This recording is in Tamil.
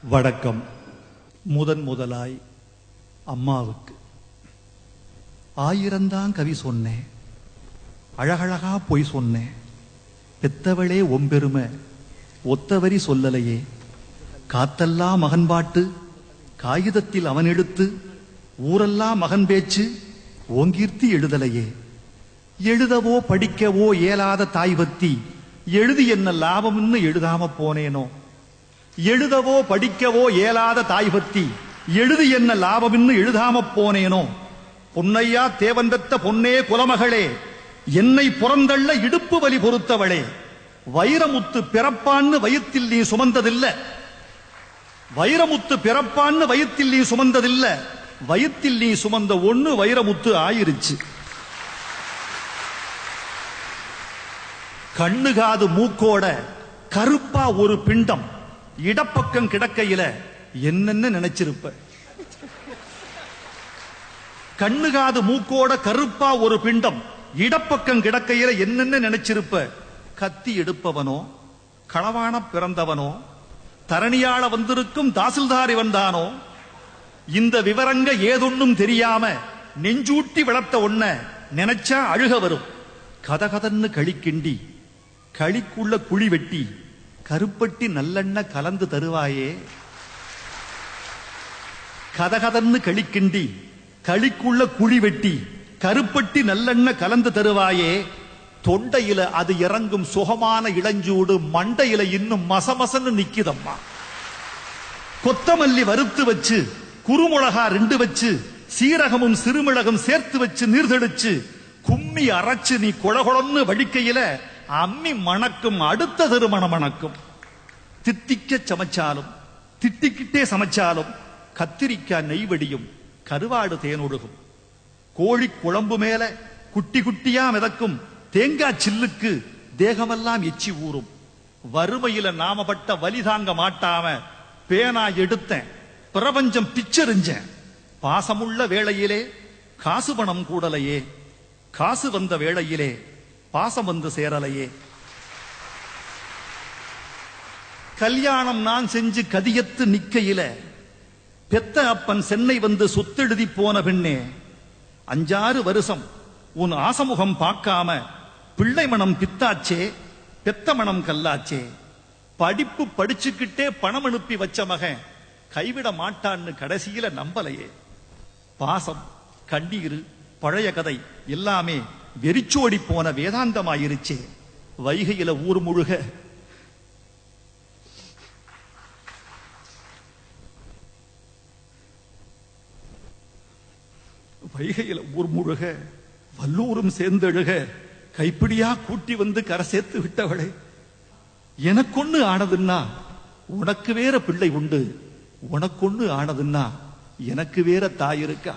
வணக்கம். முதலாய் அம்மாவுக்கு 1000 கவி சொன்னேன், அழகழகா பொய் சொன்னேன். பெத்தவளே ஒம்பெருமை ஒத்தவரி சொல்லலையே. காத்தெல்லாம் மகன் பாட்டு காகிதத்தில் அவன் எடுத்து, ஊரெல்லாம் மகன் பேச்சு ஓங்கீர்த்தி எழுதலையே. எழுதவோ படிக்கவோ இயலாத தாய் பத்தி எழுதி என்ன லாபம்னு எழுதாம போனேனோ. எழுதவோ படிக்கவோ இயலாத தாய் பத்தி எழுதி என்ன லாபம்னு எழுதாம போனேனோ. பொன்னையா தேவன் பெத்த பொன்னே குலமகளே, என்னை புறந்தள்ள இடுப்பு வலி பொறுத்தவளே. வைரமுத்து பிறப்பான்னு வயிற்றில் நீ சுமந்ததில்ல. வைரமுத்து பிறப்பான்னு வயிற்றில் நீ சுமந்ததில்ல. வயிற்றில் நீ சுமந்த ஒண்ணு வைரமுத்து ஆயிருச்சு. கண்ணுகாது மூக்கோட கருப்பா ஒரு பிண்டம் இடப்பக்கம் கிடக்கையில என்னென்ன நினைச்சிருப்ப. கண்ணுகாது மூக்கோட கருப்பா ஒரு பிண்டம் இடப்பக்கம் கிடக்கையில என்னென்ன நினைச்சிருப்ப. கத்தி எடுப்பவனோ, களவான பிறந்தவனோ, தரணியாள வந்திருக்கும் தாசில்தாரி வந்தானோ, இந்த விவரங்க ஏதொன்னும் தெரியாம நெஞ்சூட்டி வளர்த்த ஒன்ன நினைச்சா அழுக வரும். கதகதன்னு களிக்கிண்டி களிக்குள்ள குழி வெட்டி கருப்பட்டி நல்லெண்ண கலந்து தருவாயே. கதகதன்னு களிக்கிண்டி களிக்குள்ள குழி வெட்டி கருப்பட்டி நல்லெண்ண கலந்து தருவாயே. தொண்டையில அது இறங்கும் சுகமான இளஞ்சூடு மண்டையில இன்னும் மசமசன்னு நிக்குதம்மா. கொத்தமல்லி வறுத்து வச்சு, குறுமுளகா 2 வச்சு, சீரகமும் சிறுமிளகும் சேர்த்து வச்சு நீர்தெளிச்சு கும்மி அரைச்சு நீ கொழகொழன்னு வடிக்கையில அம்மி மணக்கும், அடுத்த திருமணம் மணக்கும். தித்திக்க சமைச்சாலும் திட்டிக்கிட்டே சமைச்சாலும் கத்திரிக்காய் நெய்வடியும், கருவாடு தேனொடுகும். கோழி குழம்பு மேல குட்டி குட்டியா மிதக்கும் தேங்காய் சில்லுக்கு தேகமெல்லாம் எச்சி ஊறும். வறுமையில நாமப்பட்ட வலி தாங்க மாட்டாம பேனா எடுத்தேன், பிரபஞ்சம் பிச்செறிஞ்சேன். பாசமுள்ள வேளையிலே காசு பணம் கூடலையே, காசு வந்த வேளையிலே பாசம் வந்து சேரலையே. கல்யாணம் நான் செஞ்சு கதியத்து நிக்கையில பெத்த அப்பன் சென்னை வந்து சொத்தெழுதி போன பெண்ணே. 5-6 வருஷம் உன் ஆசமுகம் பார்க்காம பிள்ளை மனம் பித்தாச்சே, பெத்த மனம் கல்லாச்சே. படிப்பு படிச்சுக்கிட்டே பணம் அனுப்பி வச்ச மகன் கைவிட மாட்டான்னு கடைசியில நம்பலையே. பாசம், கண்ணீர், பழைய கதை எல்லாமே வெறிச்சோடி போன வேதாந்தமாயிருச்சே. வைகையில ஊர் முழுக வல்லூரும் சேர்ந்தெழுக கைப்பிடியா கூட்டி வந்து கரை சேர்த்து விட்டவளே. எனக்கொன்னு ஆனதுன்னா உனக்கு வேற பிள்ளை உண்டு, உனக்கொன்னு ஆனதுன்னா எனக்கு வேற தாய் இருக்கா.